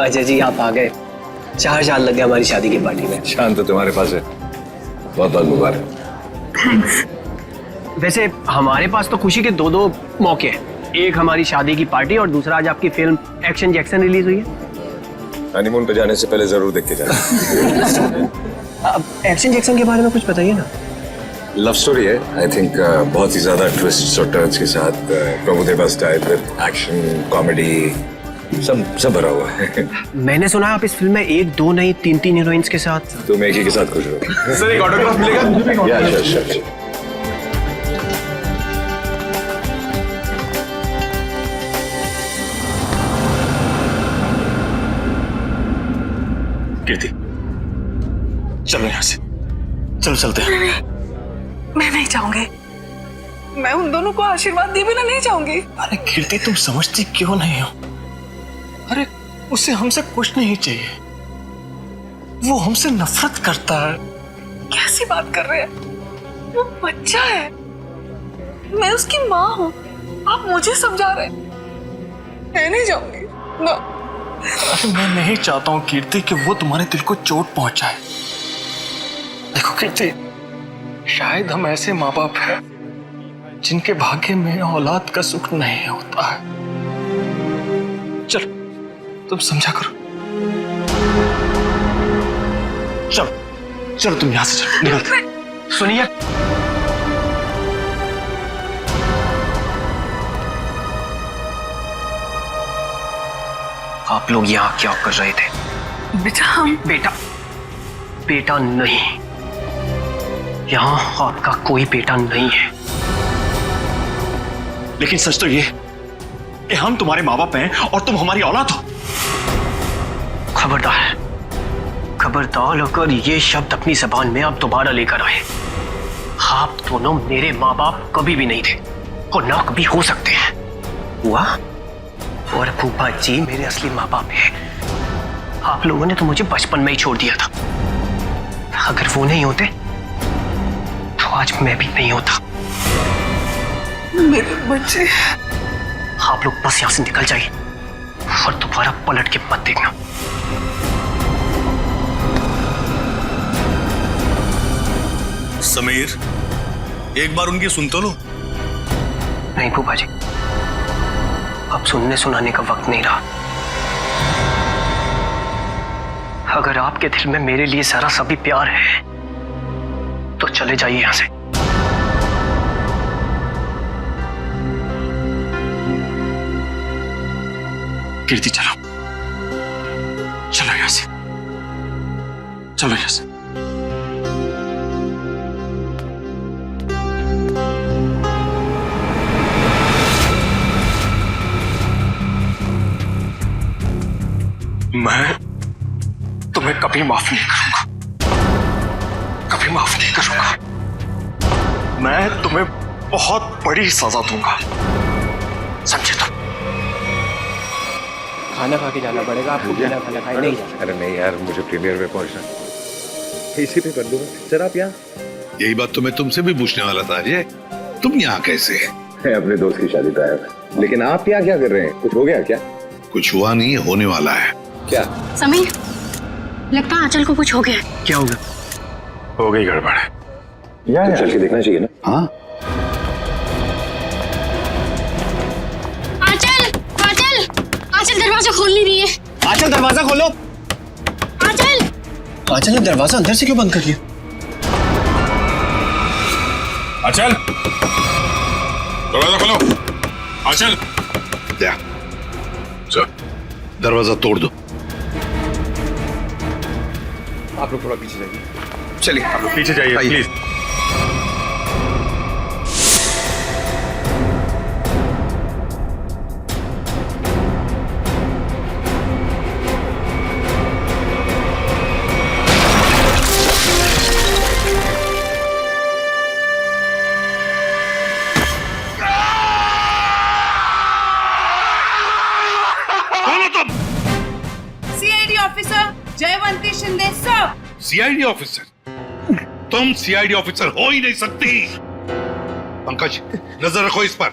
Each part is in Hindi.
अजय जी आप आ गए। 4 साल लग गए हमारी शादी की पार्टी में। शान तो तुम्हारे पास है। बहुत बहुत मुबारक। थैंक्स। वैसे हमारे पास तो खुशी के दो मौके हैं। एक हमारी शादी की पार्टी और दूसरा आज आपकी फिल्म एक्शन जैक्सन रिलीज हुई है। हनीमून पे जाने से पहले जरूर देख के जाना। अब एक्शन जैक्सन के बारे में कुछ बताइए ना। लव स्टोरी है आई थिंक। बहुत ही ज्यादा ट्विस्ट और टर्न्स के साथ Prabhudeva style with action comedy सब भरा हुआ है। मैंने सुना है आप इस फिल्म में 1 2 नहीं 3 हीरोइंस के साथ। तुम एक ही के साथ खुश हो। सर एक ऑटोग्राफ मिलेगा? या श्योर। कीर्ति चलो यहाँ से, चलो चलते हैं। मैं नहीं चाहूंगी। मैं उन दोनों को आशीर्वाद दिए बिना नहीं चाहूंगी। अरे कीर्ति तुम समझती क्यों नहीं हो? अरे उसे हमसे कुछ नहीं चाहिए, वो हमसे नफरत करता है। कैसी बात कर रहे हैं? वो बच्चा है, मैं उसकी माँ हूँ। आप मुझे समझा रहे हैं। मैं नहीं जाऊंगी ना। अरे मैं नहीं चाहता हूँ कीर्ति कि वो तुम्हारे दिल को चोट पहुंचाए। देखो कीर्ति, शायद हम ऐसे माँ बाप हैं जिनके भाग्य में औलाद का सुख नहीं होता है। चलो तुम समझा करो। चलो चलो तुम यहां से चलो, निकलते। सुनिए, आप लोग यहाँ क्या कर रहे थे? बेटा हम बेटा नहीं, यहाँ आपका कोई बेटा नहीं है। लेकिन सच तो ये कि हम तुम्हारे माँ बाप हैं और तुम हमारी औलाद हो। खबरदार अगर ये शब्द अपनी जबान में आप दोबारा लेकर आए। आप दोनों मेरे माँ बाप कभी भी नहीं थे और ना कभी हो सकते हैं। हुआ और फूफा जी मेरे असली माँ बाप हैं। आप लोगों ने तो मुझे बचपन में ही छोड़ दिया था। अगर वो नहीं होते तो आज मैं भी नहीं होता। मेरे बच्चे। आप लोग बस यहां से निकल जाइए और दोबारा पलट के मत देखना। समीर, एक बार उनकी सुन तो लो। नहीं फूफा जी, अब सुनने सुनाने का वक्त नहीं रहा। अगर आपके दिल में मेरे लिए जरा सा भी प्यार है तो चले जाइए यहां से। कीर्ति चलो, चलो यहां से, चलो यहां से। मैं तुम्हें कभी माफ नहीं करूंगा, कभी माफ नहीं करूंगा। मैं तुम्हें बहुत बड़ी सजा दूंगा, समझे तुम? खाना खा के जाना पड़ेगा आपको। बिना खाना खाए नहीं जाना। अरे नहीं यार, मुझे प्रीमियर पे पहुंचना, इसी पे कर दूंगा। सर आप यहाँ? यही बात तो मैं तुमसे भी पूछने वाला था अजय, तुम यहाँ कैसे? मैं अपने दोस्त की शादी पे आया था। लेकिन आप यहाँ क्या कर रहे हैं? कुछ हो गया क्या? कुछ हुआ नहीं, होने वाला है। क्या? समीर, लगता है आंचल को कुछ हो गया। क्या होगा? हो गई गड़बड़। यार चल के देखना चाहिए ना। हाँ आंचल दरवाजा खोल नहीं रही है। आंचल दरवाजा खोलो। आंचल ने दरवाजा अंदर से क्यों बंद कर लिया? आंचल, दरवाजा खोलो। आंचल, दरवाजा तोड़ दो। आप लोग थोड़ा पीछे जाइए। चलिए आप लोग पीछे जाइए please. CID officer Jaywanti Shinde सब। CID officer? तुम सीआईडी ऑफिसर हो ही नहीं सकती। पंकज, नजर रखो इस पर।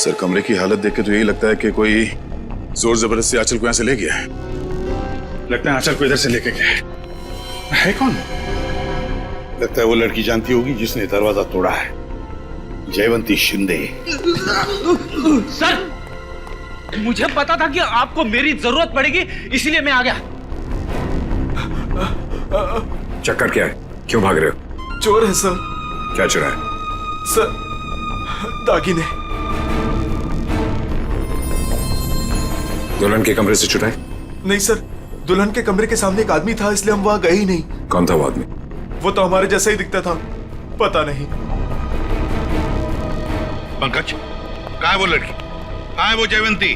सर कमरे की हालत देख के तो यही लगता है कि कोई जोर जबरदस्ती आंचल को यहाँ से ले गया है। लगता है आंचल को इधर से लेके गया है कौन? लगता है वो लड़की जानती होगी जिसने दरवाजा तोड़ा है, जयवंती शिंदे। सर मुझे पता था कि आपको मेरी जरूरत पड़ेगी, इसलिए मैं आ गया। चक्कर क्या है? क्यों भाग रहे हो? चोर है सर। क्या चुरा है? सर दागिने। दुल्हन के कमरे से चुराए? नहीं सर, दुल्हन के कमरे के सामने एक आदमी था, इसलिए हम वहां गए ही नहीं। कौन था वो आदमी? वो तो हमारे जैसा ही दिखता था, पता नहीं। पंकज, कहाँ है वो लड़की? कहाँ है वो जयवंती?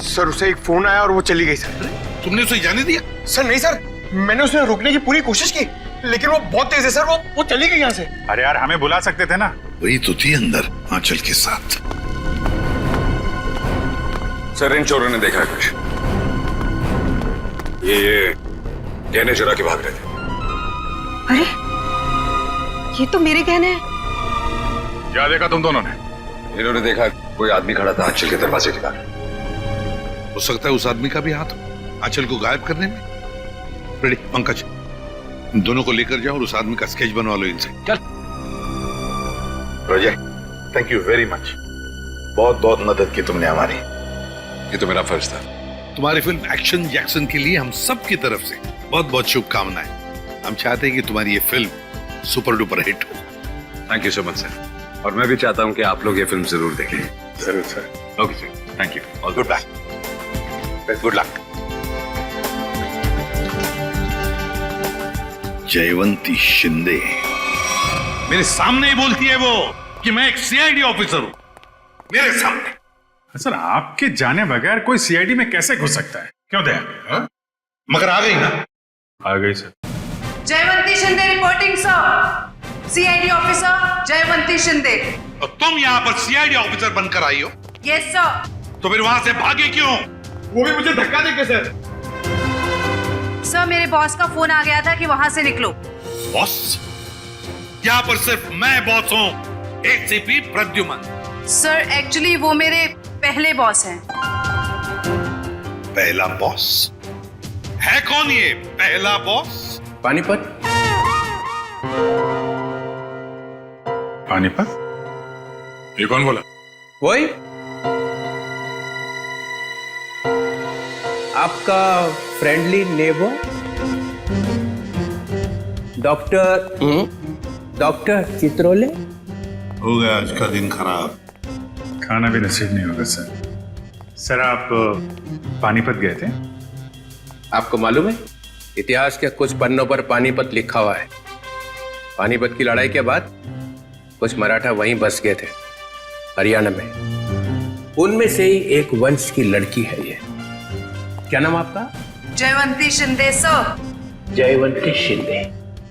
सर उसे एक फोन आया और वो चली गई सर। तुमने उसे जाने दिया? सर नहीं सर, मैंने उसे रोकने की पूरी कोशिश की, लेकिन वो बहुत तेज है सर, वो चली गई यहाँ से। अरे यार हमें बुला सकते थे ना। वही तो थी अंदर आंचल के साथ। सर इन चोरों ने देखा है कुछ। ये गहने चुरा के भाग रहे थे। अरे ये तो मेरे गहने हैं। क्या देखा तुम दोनों ने? इन्होंने देखा कोई आदमी खड़ा था आंचल के दरवाजे के बाहर। हो सकता है उस आदमी का भी हाथ हो आंचल को गायब करने में। रेडी पंकज, इन दोनों को लेकर जाओ और उस आदमी का स्केच बनवा लो इनसे। चल रोजे, थैंक यू वेरी मच। बहुत बहुत मदद की तुमने हमारी। ये तो मेरा फर्ज था। तुम्हारी फिल्म एक्शन जैक्सन के लिए हम सब की तरफ से बहुत बहुत शुभकामनाएं। हम चाहते हैं कि तुम्हारी ये फिल्म सुपर डुपर हिट हो। Thank you so much sir. और मैं भी चाहता हूँ कि आप लोग ये फिल्म जरूर देखें। जरूर sir. Okay sir, thank you. All good luck. Good luck. Jaywanti Shinde मेरे सामने ही बोलती है वो कि मैं एक सीआईडी ऑफिसर हूं, मेरे सामने। सर आपके जाने बगैर कोई सीआईडी में कैसे घुस सकता है? क्यों दया? हाँ? मगर आ गई ना। आ गई sir. Jaywanti Shinde reporting sir. CID officer Jaywanti Shinde. और तुम यहाँ पर सीआईडी ऑफिसर बनकर आई हो? Yes sir. तो फिर वहां से भागे क्यों? वो भी मुझे धक्का देके सर। सर मेरे बॉस का फोन आ गया था कि वहां से निकलो। बॉस? यहाँ पर सिर्फ मैं बॉस हूँ, एसीपी प्रद्युमन। सर एक्चुअली वो मेरे पहले बॉस हैं। पहला बॉस? है कौन ये पहला बॉस? पानीपत। पानीपत? ये कौन बोला? वही आपका फ्रेंडली नेबो डॉक्टर चित्रोले। हो गया आज का दिन खराब। खाना भी नसीब नहीं होगा सर। सर आप पानीपत गए थे? आपको मालूम है इतिहास के कुछ पन्नों पर पानीपत लिखा हुआ है। पानीपत की लड़ाई के बाद कुछ मराठा वहीं बस गए थे, हरियाणा में। उनमें से ही एक वंश की लड़की है ये। क्या नाम आपका? जयवंती शिंदे सर। जयवंती शिंदे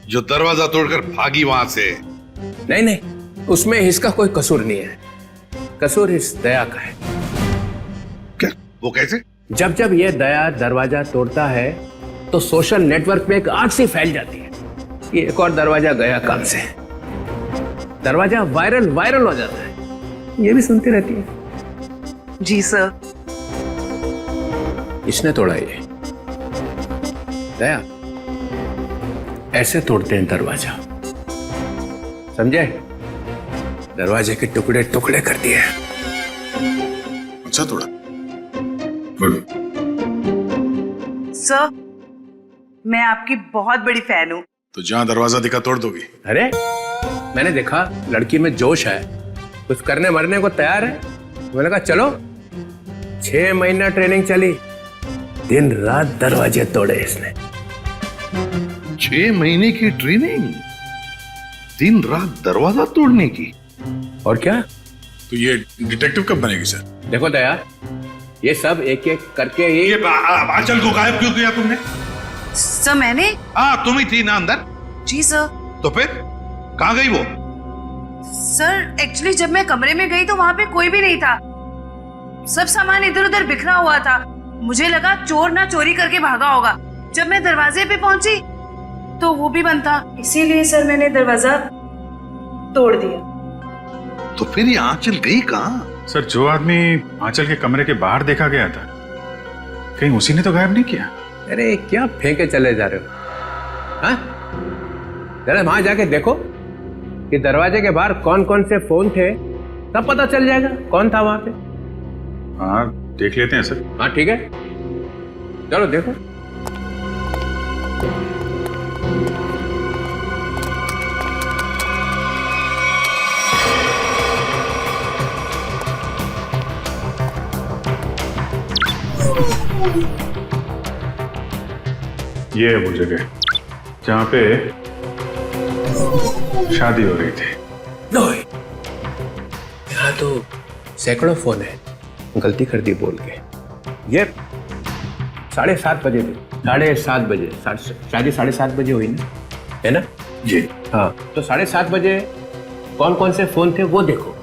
जो दरवाजा तोड़कर भागी वहां से। नहीं नहीं, उसमें इसका कोई कसूर नहीं है। कसूर इस दया का है। क्या? वो कैसे? जब जब ये दया दरवाजा तोड़ता है तो सोशल नेटवर्क में एक आग सी फैल जाती है कि एक और दरवाजा गया काम से। दरवाजा वायरल हो जाता है। ये भी सुनती रहती है। जी सर। इसने तोड़ा ये। दया ऐसे तोड़ते हैं दरवाजा, समझे? दरवाजे के टुकड़े टुकड़े कर दिए। अच्छा तोड़ा। गुड। सर मैं आपकी बहुत बड़ी फैन हूँ। तो जहां दरवाजा दिखा तोड़ दोगी? अरे मैंने देखा लड़की में जोश है, कुछ करने मरने को तैयार है। मैंने कहा चलो। 6 महीना ट्रेनिंग चली, दिन रात दरवाजे तोड़े इसने। 6 महीने की ट्रेनिंग, दिन रात दरवाजा तोड़ने की। और क्या? तो ये डिटेक्टिव कब बनेगी सर? देखो दया, ये सब एक एक करके ही। ये आंचल को गायब क्यों किया तुमने? सर मैंने? हाँ तुम ही थी ना अंदर। जी सर। तो फिर कहाँ गई वो? सर एक्चुअली जब मैं कमरे में गई तो वहां पे कोई भी नहीं था। सब सामान इधर उधर बिखरा हुआ था। मुझे लगा चोर ना चोरी करके भागा होगा। जब मैं दरवाजे पे पहुंची तो वो भी बंद था, इसीलिए सर मैंने दरवाजा तोड़ दिया। तो फिर ये आंचल गई कहाँ? सर, जो आदमी आंचल के कमरे के बाहर देखा गया था, कहीं उसी ने तो गायब नहीं किया? अरे क्या फेंके चले जा रहे हो? हाँ, जरा वहां जाके देखो कि दरवाजे के बाहर कौन कौन से फोन थे, तब पता चल जाएगा कौन था वहां पे। हाँ, देख लेते हैं सर। हाँ ठीक है, चलो देखो। ये है वो जगह जहां पे शादी हो रही थी। यहाँ तो सैकड़ों फोन है, गलती कर दी बोल के। ये 7:30 बजे थे, 7:30 बजे, शादी 7:30 बजे हुई ना, है ना जी? हाँ, तो 7:30 बजे कौन कौन से फोन थे वो देखो।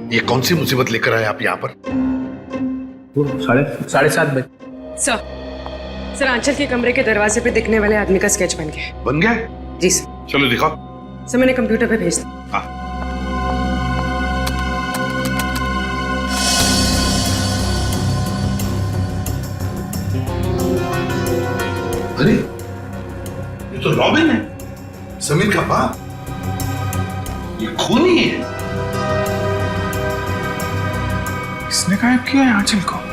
ये कौन सी मुसीबत लेकर आए आप यहाँ पर? 7:30 बजे। सर आंचल के कमरे के दरवाजे पे दिखने वाले आदमी का स्केच बन गया। बन गया? जी सर। चलो दिखाओ। सर मैंने कंप्यूटर पे भेज दिया। अरे ये तो रॉबिन है, समीर का बाप। ये खूनी है। किसने गायब किया है आंचल को?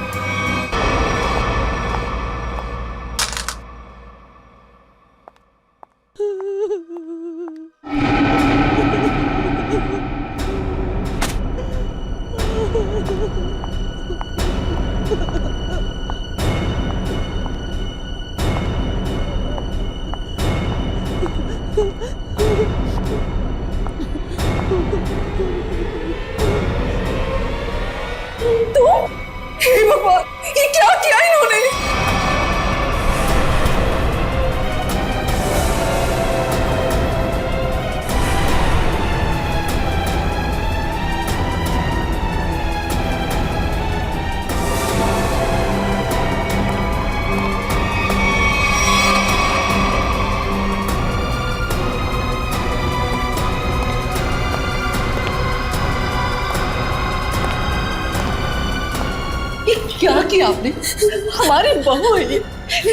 हे भगवान, ये क्या किया इन्होंने? क्या किया आपने? हमारी बहू है ये।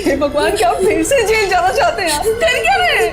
हे भगवान, क्या आप फिर से जेल जाना चाहते हैं? आप डर क्या रहे हैं?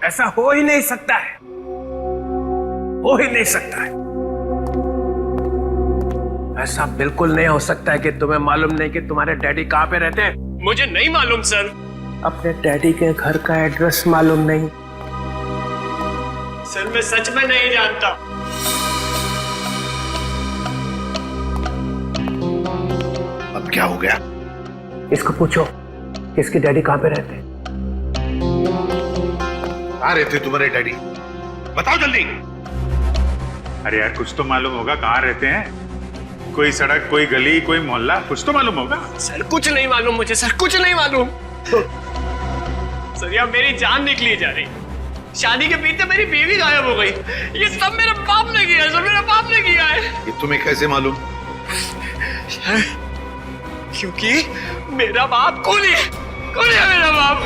ऐसा हो ही नहीं सकता है, हो ही नहीं सकता है। ऐसा बिल्कुल नहीं हो सकता है कि तुम्हें मालूम नहीं कि तुम्हारे डैडी कहाँ पे रहते हैं। मुझे नहीं मालूम सर। अपने डैडी के घर का एड्रेस मालूम नहीं? सर मैं सच में नहीं जानता। अब क्या हो गया? इसको पूछो इसके डैडी कहाँ पे रहते हैं। कहाँ रहते तुम्हारे डैडी? बताओ जल्दी। अरे यार, कुछ तो मालूम होगा कहाँ रहते हैं। कोई सड़क, कोई गली, कोई मोहल्ला, कुछ तो मालूम होगा। सर कुछ नहीं मालूम मुझे, सर कुछ नहीं मालूम। सर यार मेरी जान निकली जा रही। शादी के बीते मेरी बीवी गायब हो गई। ये सब मेरे बाप ने किया है, सर मेरे बाप ने किया है। ये तुम्हें कैसे मालूम? क्योंकि मेरा बाप खूनी है, खूनी है मेरा बाप।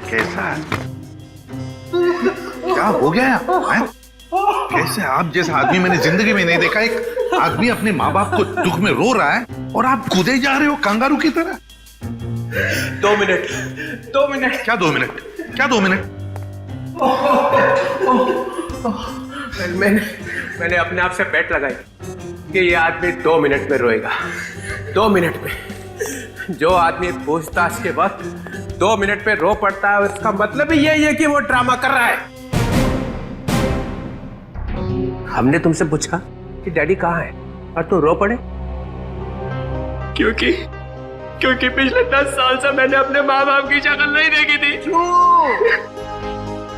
कैसा गया है? कैसे आप जैसा आदमी मैंने जिंदगी में नहीं देखा। एक आदमी अपने माँ बाप को दुख में रो रहा है और आप कूदे जा रहे हो कंगारू की तरह। 2 मिनट 2 मिनट। क्या 2 मिनट? क्या 2 मिनट? मैंने अपने आप से बेट लगाई कि ये आदमी 2 मिनट में रोएगा। 2 मिनट में। जो आदमी पूछताछ के वक्त 2 मिनट में रो पड़ता है, उसका मतलब ही यही है कि वो ड्रामा कर रहा है। हमने तुमसे पूछा कि डैडी कहाँ है और तुम रो पड़े, क्योंकि पिछले 10 साल से मैंने अपने माँ बाप की शक्ल नहीं देखी थी।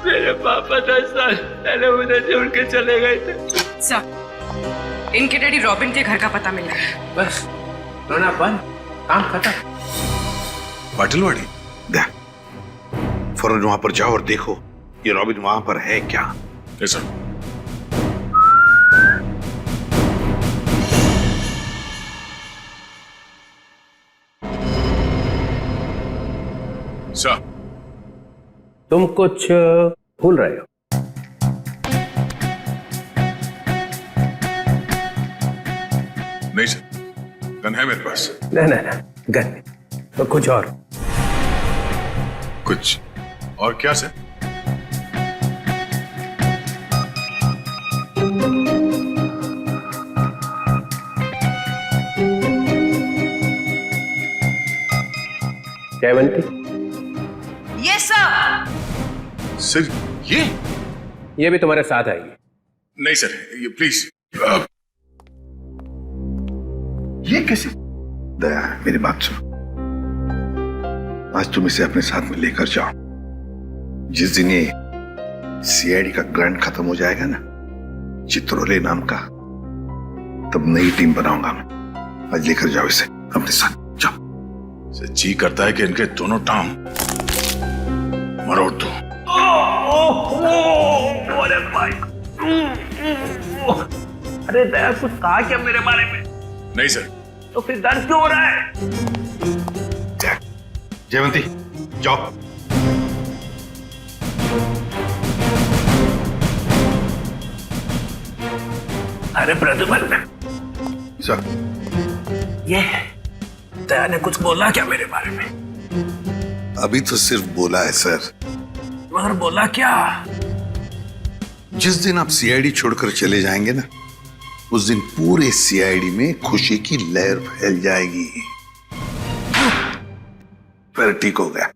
मेरे पापा 10 साल पहले मुझे छोड़ के चले गए थे। सर, इनके डैडी रॉबिन के घर का पता मिला है। बस रोना बंद, काम खत्म। पाटिलवाड़ी दे फौरन वहां पर जाओ और देखो ये रॉबिन वहां पर है क्या। सर। सर, तुम कुछ भूल रहे हो। नहीं सर, गन है मेरे पास। नहीं, गन नहीं, तो कुछ और। कुछ और क्या sir? Jaywanti. Yes sir. Sir ये भी तुम्हारे साथ आएगी। नहीं सर, ये प्लीज। ये कैसे? दया मेरी बात सुनो, आज तुम इसे अपने साथ में लेकर जाओ। जिस दिन ये सीआईडी का ग्रांट खत्म हो जाएगा ना, चित्रोले नाम का, तब नई टीम बनाऊंगा मैं। आज लेकर जाओ इसे अपने साथ, जाओ। जी करता है कि इनके दोनों टांग मरोड़ दो। अरे भाई, अरे दया कुछ कहा क्या मेरे बारे में? नहीं सर। तो फिर दर्द क्यों हो रहा है? जयवंती जाओ। अरे प्रद्युमन सर, ये दया ने कुछ बोला क्या मेरे बारे में? अभी तो सिर्फ बोला है सर। मगर बोला क्या? जिस दिन आप सीआईडी छोड़कर चले जाएंगे ना, उस दिन पूरे सीआईडी में खुशी की लहर फैल जाएगी। फिर ठीक हो गया।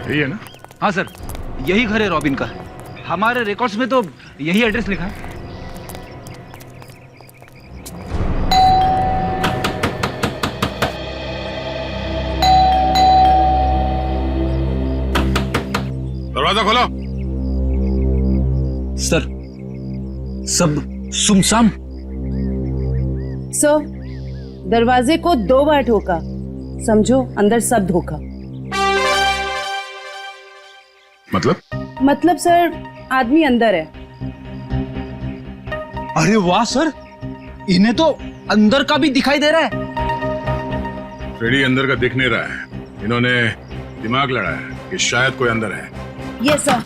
यही है ना? हाँ सर, यही घर है रॉबिन का। हमारे रिकॉर्ड्स में तो यही एड्रेस लिखा है। दरवाजा खोलो। सर, सब सुमसाम। सर, दरवाजे को 2 बार ठोका, समझो अंदर सब धोखा। मतलब सर, आदमी अंदर है। अरे वाह सर, इन्हें तो अंदर का भी दिखाई दे रहा है। फ्रेडी अंदर का दिख नहीं रहा है। इन्होंने दिमाग लड़ाया है कि शायद कोई अंदर है। Yes sir.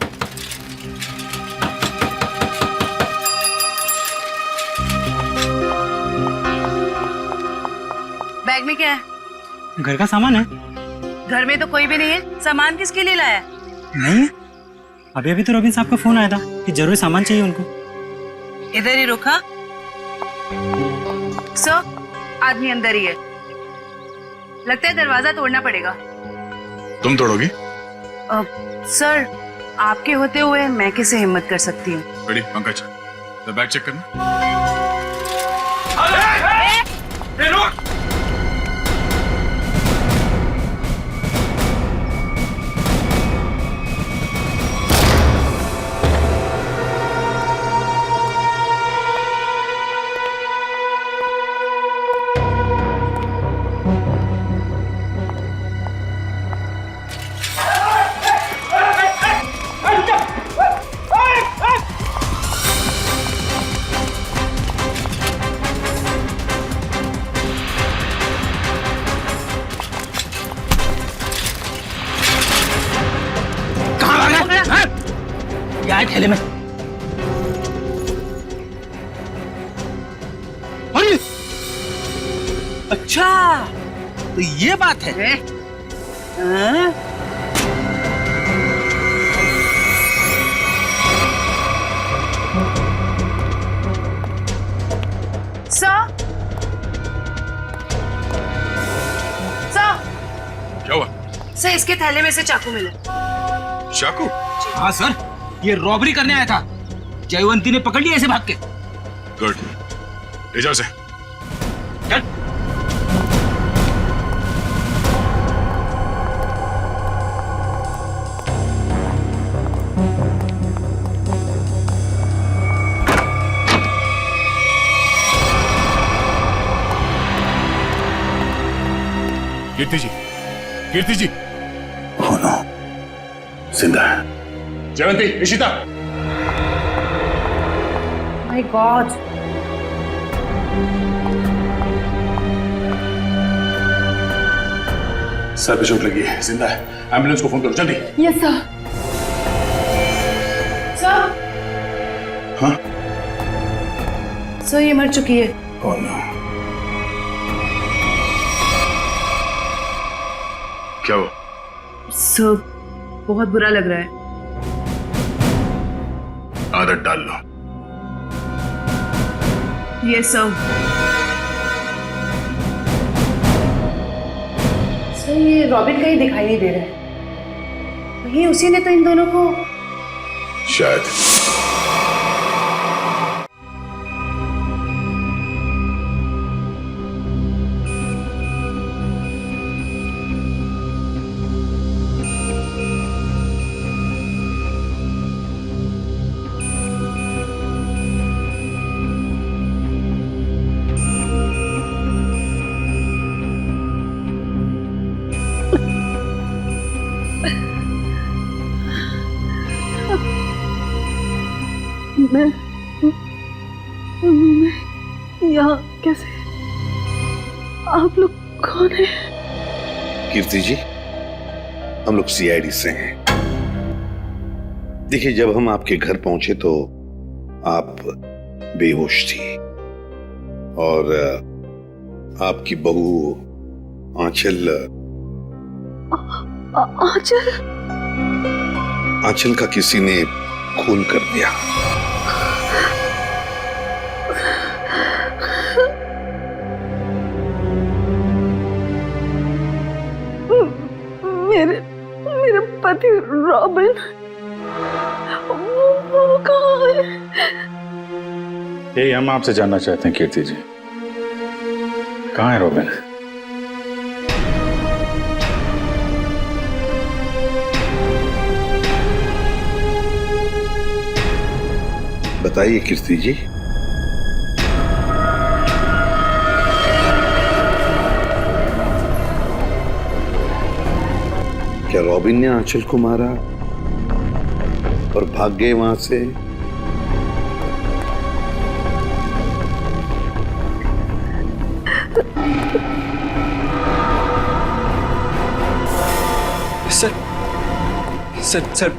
बैग में क्या है? घर का सामान है। घर में तो कोई भी नहीं है। सामान किसके लिए लाया? नहीं, अभी तो रॉबिन साहब का फोन आया था कि जरूर सामान चाहिए उनको। इधर ही रुका। सर, आदमी अंदर ही है। लगता है दरवाजा तोड़ना पड़ेगा। तुम तोड़ोगी? सर, आपके होते हुए मैं कैसे हिम्मत कर सकती हूँ? फ्रेडी, पंकज, बैग चेक करना। थैले में। अरे अच्छा, तो ये बात है। हाँ? क्या हुआ? सर, इसके थैले में से चाकू मिला। चाकू? हाँ सर, ये रॉबरी करने आया था। जयवंती ने पकड़ लिया ऐसे भाग के। गुड, ले जाओ उसे। चल। कीर्ति जी, कीर्ति जी। Oh no, जिंदा है। Jaywanti, Ishita. My God. Sir पे चोट लगी है, जिंदा है। एम्बुलेंस को फोन करो जल्दी। Yes sir. सर। हाँ? सर, ये मर चुकी है। Oh no. क्या हुआ? सर, बहुत बुरा लग रहा है। आदत डाल लो। Yes sir. सर, ये रॉबिन कहीं दिखाई नहीं दे रहा है। कहीं उसी ने तो इन दोनों को। शायद। मैं यहाँ कैसे? आप लोग कौन हैं? कीर्ति जी, हम लोग सीआईडी से हैं। देखिए, जब हम आपके घर पहुंचे तो आप बेहोश थी और आपकी बहू आंचल आंचल का किसी ने खून कर दिया। मेरे पति रॉबिन, वो कहाँ है? यही हम आपसे जानना चाहते हैं कीर्ति जी, कहाँ है रॉबिन? बताइए कीर्ति जी। क्या रॉबिन ने आंचल को मारा और भाग गए वहां से? सर,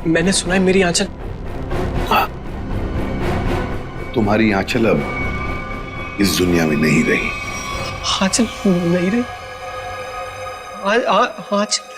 मैंने सुना है मेरी आंचल। तुम्हारी आंचल अब इस दुनिया में नहीं रही। आंचल नहीं रही? आंचल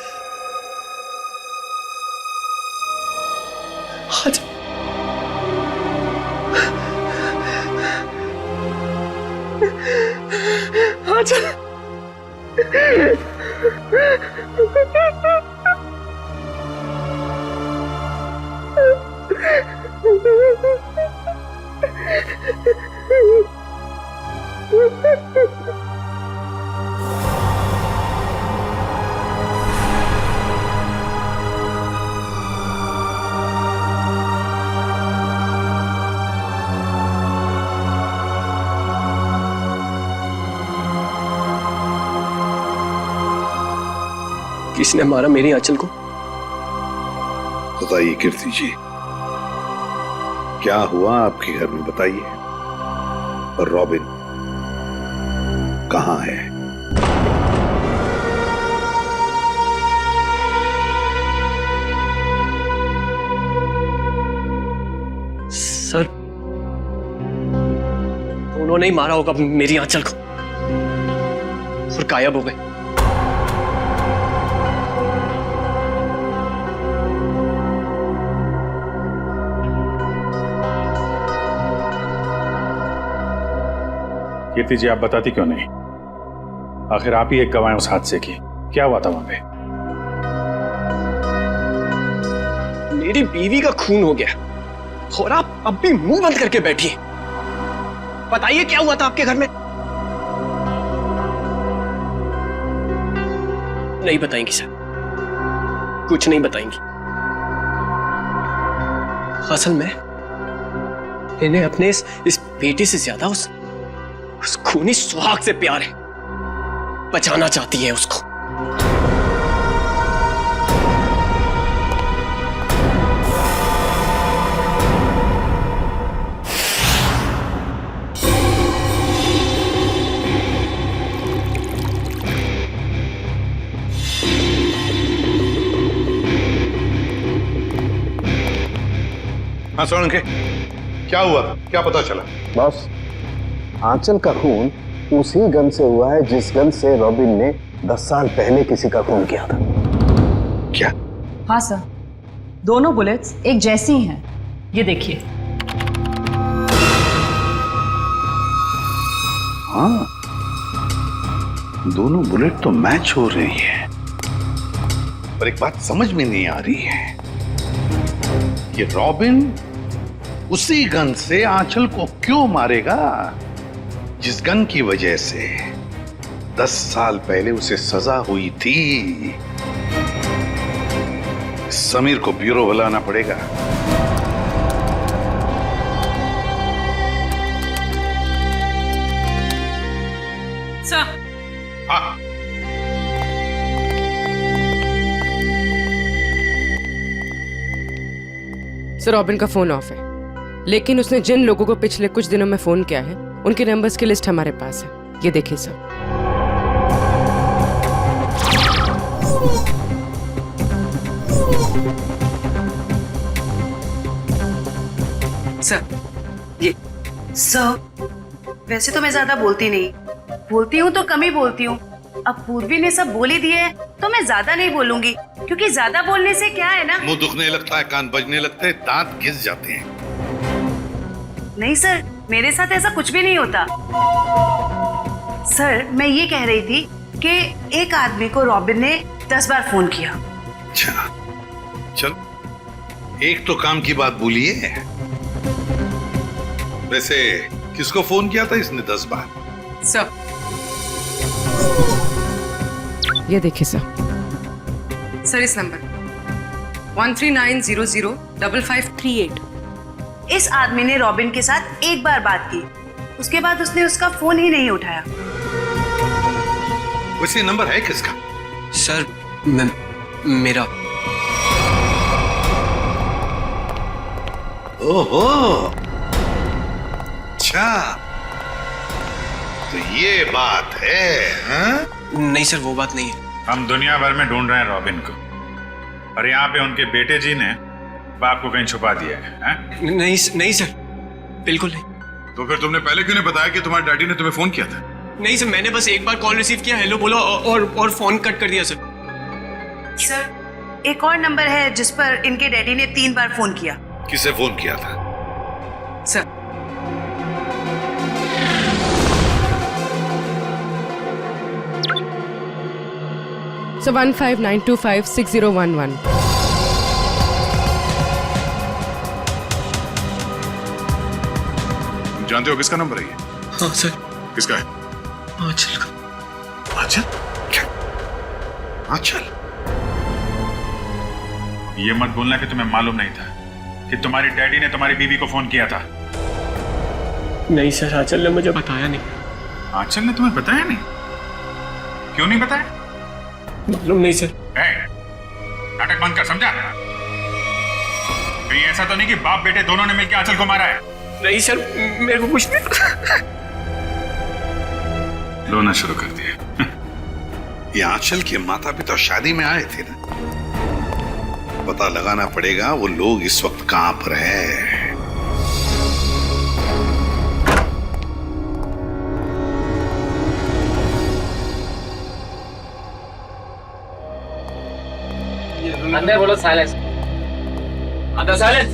किसने मारा मेरी आंचल को? बताइए कीर्ति जी, क्या हुआ आपके घर में? बताइए। और रॉबिन कहाँ है? उन्होंने ही मारा होगा मेरी आंचल को और गायब हो गए। कीर्ति जी, आप बताती क्यों नहीं? आखिर आप ही एक गवाह हैं उस हादसे की। क्या हुआ था वहां पे? मेरी बीवी का खून हो गया और आप अब भी मुंह बंद करके बैठी हैं। बताइए क्या हुआ था आपके घर में? नहीं बताएंगी सर, कुछ नहीं बताएंगी। असल में इन्हें अपने इस बेटे से ज्यादा उस खूनी सुहाग से प्यार है। बचाना चाहती है उसको। हाँ सोलंके, क्या हुआ? क्या पता चला? बॉस, आंचल का खून उसी गन से हुआ है जिस गन से रॉबिन ने 10 साल पहले किसी का खून किया था। क्या? हाँ सर, दोनों बुलेट्स एक जैसी ही हैं। ये देखिए। हाँ, दोनों बुलेट तो मैच हो रही है, पर एक बात समझ में नहीं आ रही है कि रॉबिन उसी गन से आंचल को क्यों मारेगा जिस गन की वजह से 10 साल पहले उसे सजा हुई थी। समीर को ब्यूरो बुलाना पड़ेगा। सर। हाँ। सर, रॉबिन का फोन ऑफ है, लेकिन उसने जिन लोगों को पिछले कुछ दिनों में फोन किया है उनके नंबर्स की लिस्ट हमारे पास है। ये देखिए सर। सर, ये सर, वैसे तो मैं ज्यादा बोलती नहीं, बोलती हूँ तो कम ही बोलती हूँ। अब पूर्वी ने सब बोल ही दिए है तो मैं ज्यादा नहीं बोलूंगी, क्योंकि ज्यादा बोलने से क्या है ना, मुंह दुखने लगता है, कान बजने लगते हैं, दांत घिस जाते हैं। नहीं सर, मेरे साथ ऐसा कुछ भी नहीं होता। सर, मैं ये कह रही थी कि एक आदमी को रॉबिन ने 10 बार फोन किया। अच्छा, चल एक तो काम की बात बोलिए। वैसे किसको फोन किया था इसने 10 बार? सर, ये देखिए सर। सर, इस नंबर 13900558। इस आदमी ने रॉबिन के साथ एक बार बात की, उसके बाद उसने उसका फोन ही नहीं उठाया। वैसे नंबर है किसका? सर, मेरा। ओहो, अच्छा, तो ये बात है? हाँ? नहीं सर, वो बात नहीं है। हम दुनिया भर में ढूंढ रहे हैं रॉबिन को, और यहाँ पे उनके बेटे जी ने बाप को कहीं छुपा दिया है। नहीं सर, बिल्कुल नहीं। तो फिर तुमने पहले क्यों नहीं बताया कि तुम्हारे डैडी ने तुम्हें फोन किया था? नहीं सर, मैंने बस एक बार कॉल रिसीव किया, हेलो बोला और फोन कट कर दिया सर। सर, एक और नंबर है जिस पर इनके डैडी ने 3 बार फोन किया। किसे फोन किया था? Sir, So 1592560111। जानते हो किसका नंबर है ये? हाँ सर। किसका है? आंचल का। आंचल? क्या? आंचल? ये मत बोलना कि तुम्हें मालूम नहीं था कि तुम्हारी डैडी ने तुम्हारी बीवी को फोन किया था। नहीं सर, आंचल ने मुझे बताया नहीं। आंचल ने तुम्हें बताया नहीं? क्यों नहीं बताया? मालूम नहीं सर। नाटक बंद कर, समझा? कहीं ऐसा तो नहीं कि बाप बेटे दोनों ने मिलकर आंचल को मारा है? नहीं सर, मेरे को कुछ नहीं। रोना शुरू कर दिया। ये आंचल के माता पिता शादी में आए थे ना, पता लगाना पड़ेगा वो लोग इस वक्त कहां पर है। अंदर बोलो साइलेंस, अंदर साइलेंस।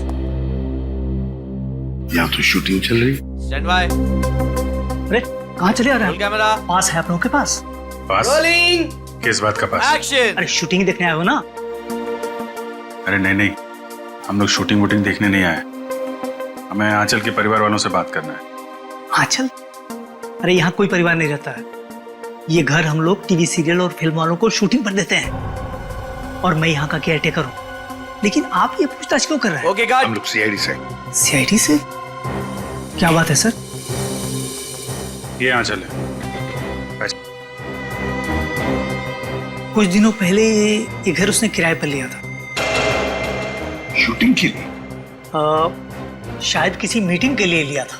यहाँ तो शूटिंग चल रही। Stand by. अरे कहाँ चले आ रहे हैं? कैमरा पास है आप लोगों के पास? रोलिंग। किस बात का पास? एक्शन। अरे शूटिंग देखने आए हो ना? अरे नहीं, हम लोग शूटिंग वूटिंग देखने नहीं आए, हमें आंचल के परिवार वालों से बात करना है। आंचल? अरे यहाँ कोई परिवार नहीं रहता है। ये घर हम लोग टीवी सीरियल और फिल्म वालों को शूटिंग पर देते हैं, और मैं यहाँ का केयरटेकर हूँ। लेकिन आप ये पूछताछ क्यों कर रहे हैं? Okay God. हम लोग सीआईडी से। सीआईडी से? क्या बात है सर? ये आंचल है। कुछ दिनों पहले ये घर उसने किराए पर लिया था। शूटिंग के लिए? शायद किसी मीटिंग के लिए लिया था।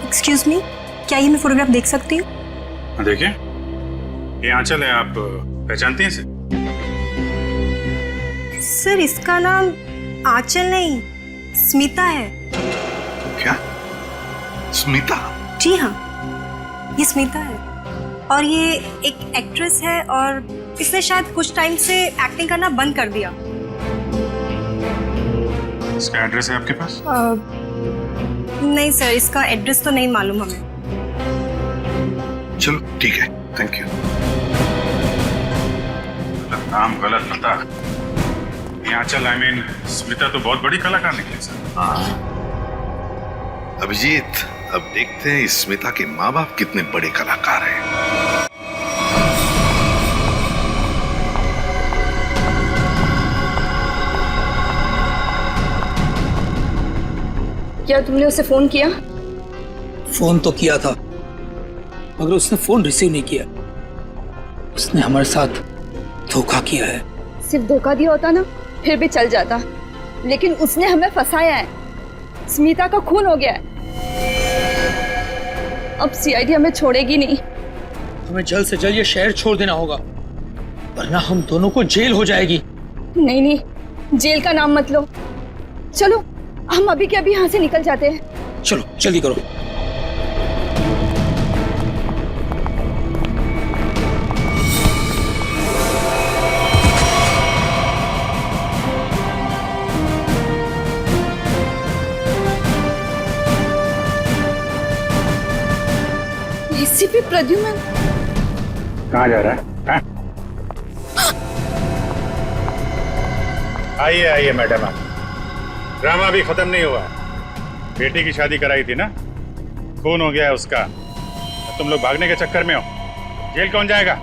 एक्सक्यूज मी, क्या ये मैं फोटोग्राफ देख सकती हूँ? देखिए, ये आंचल है, आप पहचानती हैं इसे? सर इसका नाम आंचल नहीं, स्मिता है। क्या? स्मिता? जी हाँ, ये स्मिता है, और ये एक एक्ट्रेस है, और इसने शायद कुछ टाइम से एक्टिंग करना बंद कर दिया। इसका एड्रेस है आपके पास? नहीं सर, इसका एड्रेस तो नहीं मालूम हमें। चलो ठीक है, थैंक यू। नाम गलत पता। ये आंचल आई मीन स्मिता तो बहुत बड़ी कलाकार निकली सर। अभिजीत, अब देखते हैं इस स्मिता के माँ बाप कितने बड़े कलाकार हैं। क्या तुमने उसे फोन किया? फोन तो किया था, मगर उसने फोन रिसीव नहीं किया। उसने हमारे साथ धोखा किया है। सिर्फ धोखा दिया होता ना फिर भी चल जाता, लेकिन उसने हमें फंसाया है। स्मिता का खून हो गया है। अब सीआईडी हमें छोड़ेगी नहीं। हमें जल्द से जल्द ये शहर छोड़ देना होगा, वरना हम दोनों को जेल हो जाएगी। नहीं नहीं, जेल का नाम मत लो। चलो हम अभी के अभी यहाँ से निकल जाते हैं। चलो जल्दी करो। एसीपी प्रद्युमन कहाँ जा रहा है? आइए आइए मैडम, आप ड्रामा अभी खत्म नहीं हुआ। बेटी की शादी कराई थी ना, खून हो गया है उसका। तुम लोग भागने के चक्कर में हो, जेल कौन जाएगा?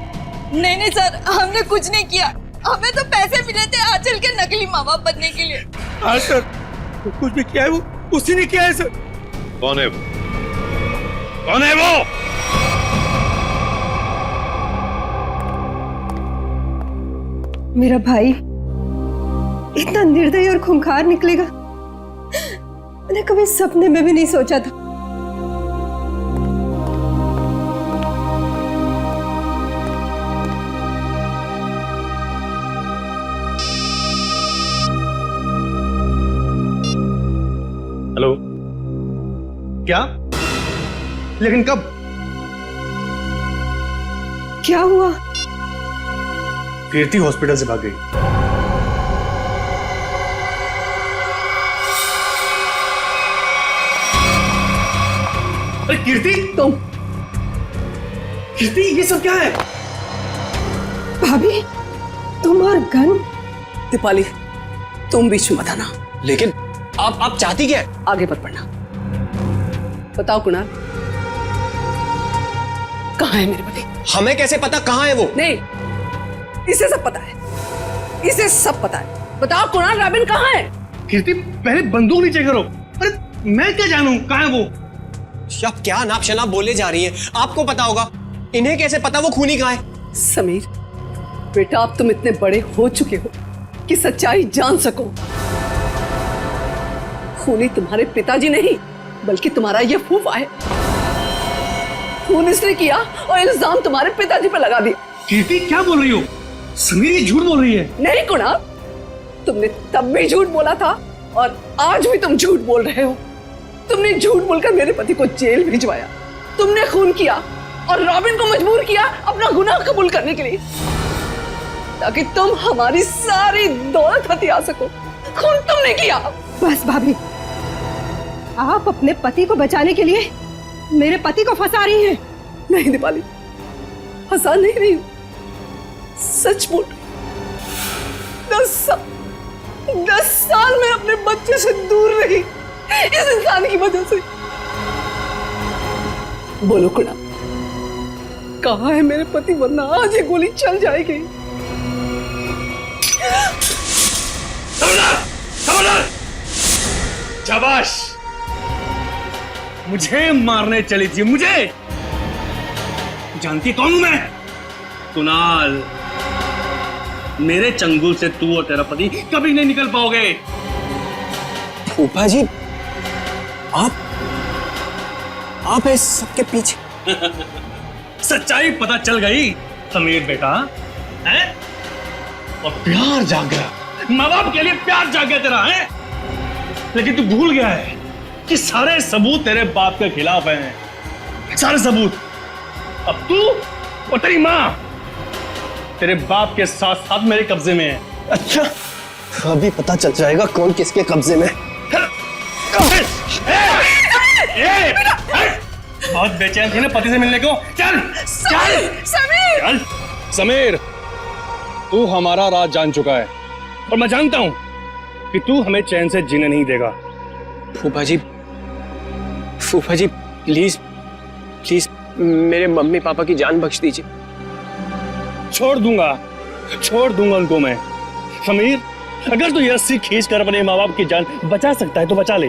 नहीं नहीं सर, हमने कुछ नहीं किया। हमें तो पैसे मिले थे आंचल के नकली माँ बाप बनने के लिए। हाँ सर, कुछ भी किया है वो उसी ने किया है सर। कौन है वो? कौन है वो? मेरा भाई इतना निर्दयी और खूंखार निकलेगा, मैंने कभी सपने में भी नहीं सोचा था। हेलो, क्या? लेकिन कब? क्या हुआ? कीर्ति हॉस्पिटल से भाग गई। अरे कीर्ति, तुम? कीर्ति ये सब क्या है? भाभी, तुम और गन? दीपाली, तुम बीच में मत आना। लेकिन आप चाहती क्या है? आगे मत बढ़ना। बताओ कुणाल, कहाँ है मेरे पति? हमें कैसे पता कहाँ है वो? नहीं, इसे सब पता है, इसे सब पता है। बताओ कुणाल, रॉबिन कहाँ है? कीर्ति पहले बंदूक नीचे करो। अरे मैं क्या जानूं कहाँ है वो? आप क्या नाप शनाप बोले जा रही हैं? आपको पता होगा, इन्हें कैसे पता वो खूनी कहाँ है? समीर बेटा, अब तुम इतने बड़े हो चुके हो कि सच्चाई जान सको। खूनी तुम्हारे पिताजी नहीं, बल्कि तुम्हारा ये फूफा है। खून इसने किया और इल्जाम तुम्हारे पिताजी पर लगा दिया। कीर्ति क्या बोल रही हो? समीर ये झूठ बोल रही है। नहीं कुणाल, तुमने तब भी झूठ बोला था और आज भी तुम झूठ बोल रहे हो। तुमने झूठ बोलकर मेरे पति को जेल भिजवाया, तुमने खून किया और रॉबिन को मजबूर किया अपना गुनाह कबूल करने के लिए। ताकि तुम हमारी सारी दौलत हथिया सको। खून तुमने किया। बस भाभी, आप अपने पति को बचाने के लिए मेरे पति को फंसा रही हैं। नहीं दीपाली, फंसा नहीं रही हूं, सच बोल। 10 साल मैं अपने बच्चे से दूर रही इस इंसान की वजह से। बोलो कुड़ा, कहाँ है मेरे पति, वरना आज ये गोली चल जाएगी। शाबाश, मुझे मारने चली थी, मुझे। जानती कौन हूं मैं? कुणाल। मेरे चंगुल से तू और तेरा पति कभी नहीं निकल पाओगे। फूफा जी, आप इस सबके पीछे। सच्चाई पता चल गई समीर बेटा, है? और प्यार जाग गया, माँ बाप के लिए प्यार जाग गया तेरा, है? लेकिन तू भूल गया है कि सारे सबूत तेरे बाप के खिलाफ हैं, सारे सबूत। अब तू और तेरी माँ तेरे बाप के साथ साथ मेरे कब्जे में है। अच्छा, अभी पता चल जाएगा कौन किसके कब्जे में। बहुत बेचैन थी ना पति से मिलने को। चल चल समीर, चल। समीर, तू हमारा राज जान चुका है और मैं जानता हूं कि तू हमें चैन से जीने नहीं देगा। फूफा जी प्लीज प्लीज मेरे मम्मी पापा की जान बख्श दीजिए। छोड़ दूंगा उनको मैं। समीर, अगर तू ये रस्सी खींच कर अपने माँ बाप की जान बचा सकता है तो बचा ले।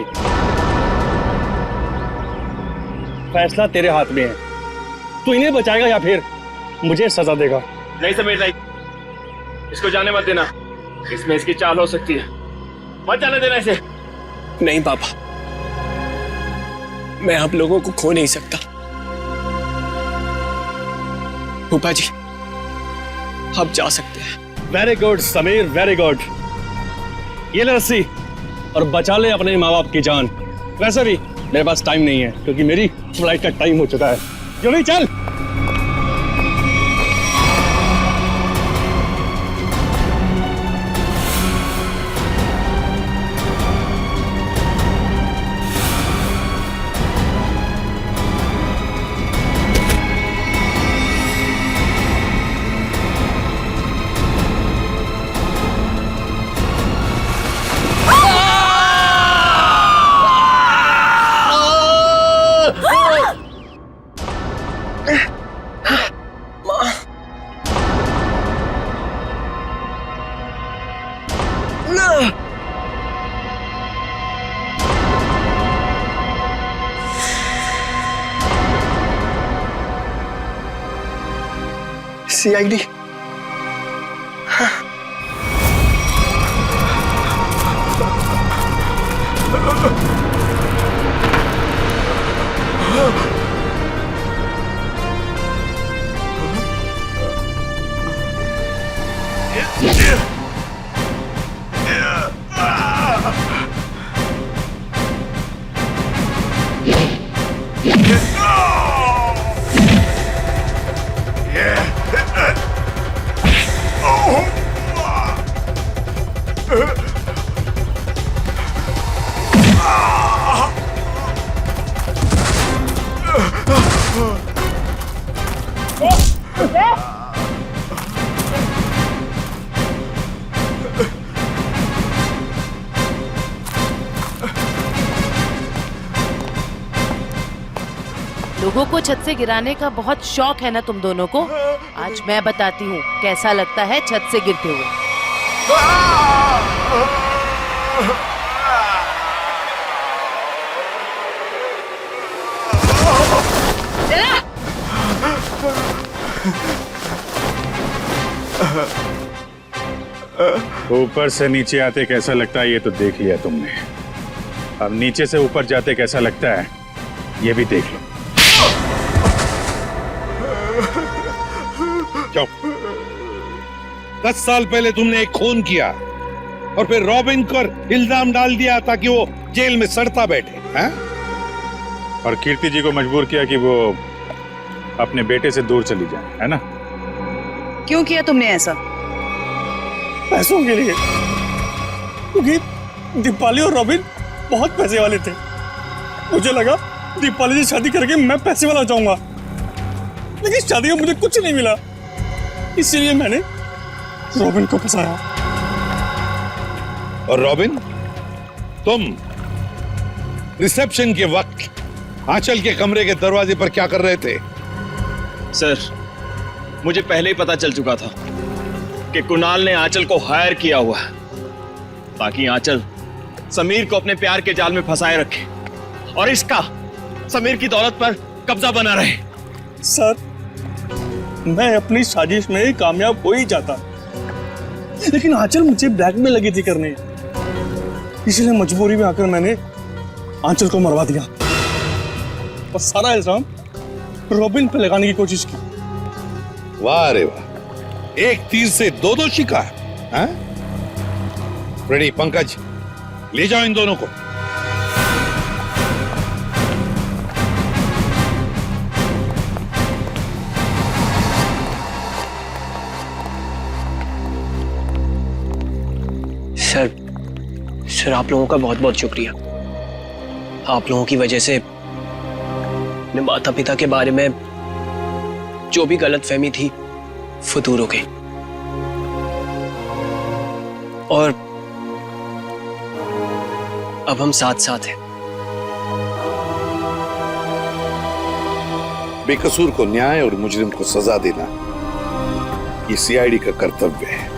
फैसला तेरे हाथ में है, तू इन्हें बचाएगा या फिर मुझे सजा देगा। नहीं समीर नहीं, इसको जाने मत देना, इसमें इसकी चाल हो सकती है, मत जाने देना इसे। नहीं पापा, मैं आप लोगों को खो नहीं सकता। फूफा जी, आप जा सकते हैं। Very good Sameer, very good. ये ले रस्सी और बचा ले अपने माँ बाप की जान। वैसे भी मेरे पास टाइम नहीं है क्योंकि मेरी फ्लाइट का टाइम हो चुका है। जल्दी चल। CID। लोगों को छत से गिराने का बहुत शौक है ना तुम दोनों को। आज मैं बताती हूँ कैसा लगता है छत से गिरते हुए। ऊपर से नीचे आते कैसा लगता है ये तो देख लिया तुमने, अब नीचे से ऊपर जाते कैसा लगता है ये भी देख लो। जाओ। 10 साल पहले तुमने एक खून किया और फिर रॉबिन पर इल्जाम डाल दिया ताकि वो जेल में सड़ता बैठे, हैं? और कीर्ति जी को मजबूर किया कि वो अपने बेटे से दूर चली जाए, है ना? क्यों किया तुमने ऐसा? पैसों के लिए, क्योंकि दीपाली और रॉबिन बहुत पैसे वाले थे। मुझे लगा दीपाली से शादी करके मैं पैसे वाला हो जाऊंगा, लेकिन शादी में मुझे कुछ नहीं मिला, इसीलिए मैंने रॉबिन को फंसाया। और रॉबिन, तुम रिसेप्शन के वक्त आंचल के कमरे के दरवाजे पर क्या कर रहे थे? सर, मुझे पहले ही पता चल चुका था कि कुणाल ने आंचल को हायर किया हुआ है ताकि आंचल समीर को अपने प्यार के जाल में फंसाए रखे और इसका समीर की दौलत पर कब्जा बना रहे। सर, मैं अपनी साजिश में कामयाब हो ही जाता, लेकिन आंचल मुझे ब्लैकमेल लगी थी करने, इसलिए मजबूरी में आकर मैंने आंचल को मरवा दिया और सारा इल्जाम रॉबिन पे लगाने की कोशिश की। वाह रे वाह, एक तीर से दो शिकार। हाँ? रेडी पंकज, ले जाओ इन दोनों को। सर आप लोगों का बहुत बहुत शुक्रिया। आप लोगों की वजह से अपने माता पिता के बारे में जो भी गलतफहमी थी वो दूर हो गई और अब हम साथ साथ हैं। बेकसूर को न्याय और मुजरिम को सजा देना ये सीआईडी का कर्तव्य है।